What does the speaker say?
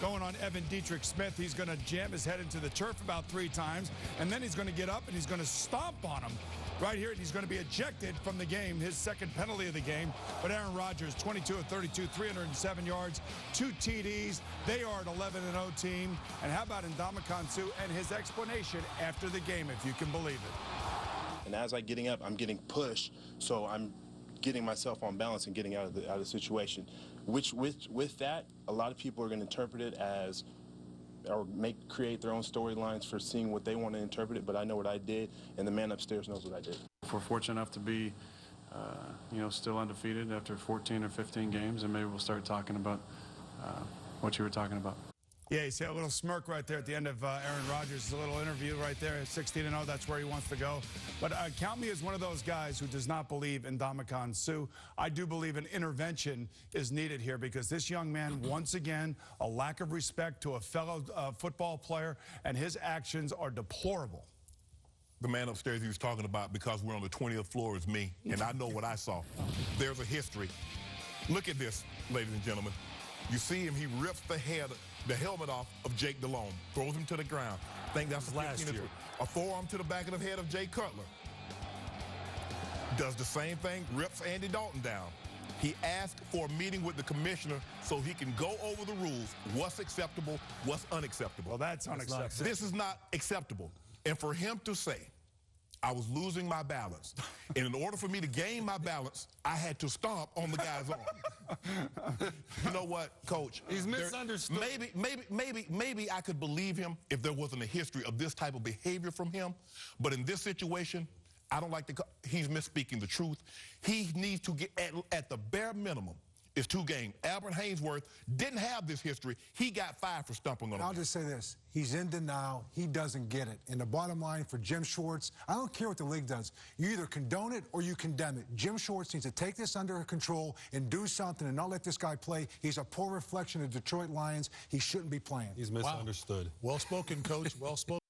going on Evan Dietrich Smith. He's going to jam his head into the turf about 3 times, and then he's going to get up and he's going to stomp on him right here, and he's going to be ejected from the game, his second penalty of the game. But Aaron Rodgers, 22 of 32, 307 yards, 2 TDs. They are an 11-0 team. And how about Ndamukong Suh and his explanation after the game, if you can believe it. And as I'm getting up, I'm getting pushed, so I'm getting myself on balance and getting out of the situation. Which with that, a lot of people are going to interpret it as, or create their own storylines for seeing what they want to interpret it. But I know what I did, and the man upstairs knows what I did. If we're fortunate enough to be, still undefeated after 14 or 15 games, and maybe we'll start talking about what you were talking about. Yeah, you see a little smirk right there at the end of Aaron Rodgers' little interview right there. 16-0, that's where he wants to go. But count me as one of those guys who does not believe in Ndamukong Suh. I do believe an intervention is needed here because this young man, once again, a lack of respect to a fellow football player, and his actions are deplorable. The man upstairs he was talking about, because we're on the 20th floor, is me, and I know what I saw. There's a history. Look at this, ladies and gentlemen. You see him, he rips the helmet off of Jake Delhomme, throws him to the ground. I think that's last year. A forearm to the back of the head of Jay Cutler. Does the same thing, rips Andy Dalton down. He asked for a meeting with the commissioner so he can go over the rules, what's acceptable, what's unacceptable. Well, that's unacceptable. This is not acceptable. And for him to say, I was losing my balance, and in order for me to gain my balance, I had to stomp on the guy's arm. You know what, Coach? He's misunderstood. Maybe I could believe him if there wasn't a history of this type of behavior from him. But in this situation, I don't like he's misspeaking the truth. He needs to get, at the bare minimum, is 2 games. Albert Haynesworth didn't have this history. He got 5 for stomping on him. I'll just say this. He's in denial. He doesn't get it. And the bottom line for Jim Schwartz, I don't care what the league does. You either condone it or you condemn it. Jim Schwartz needs to take this under control and do something and not let this guy play. He's a poor reflection of Detroit Lions. He shouldn't be playing. He's misunderstood. Wow. Well spoken, Coach. Well spoken.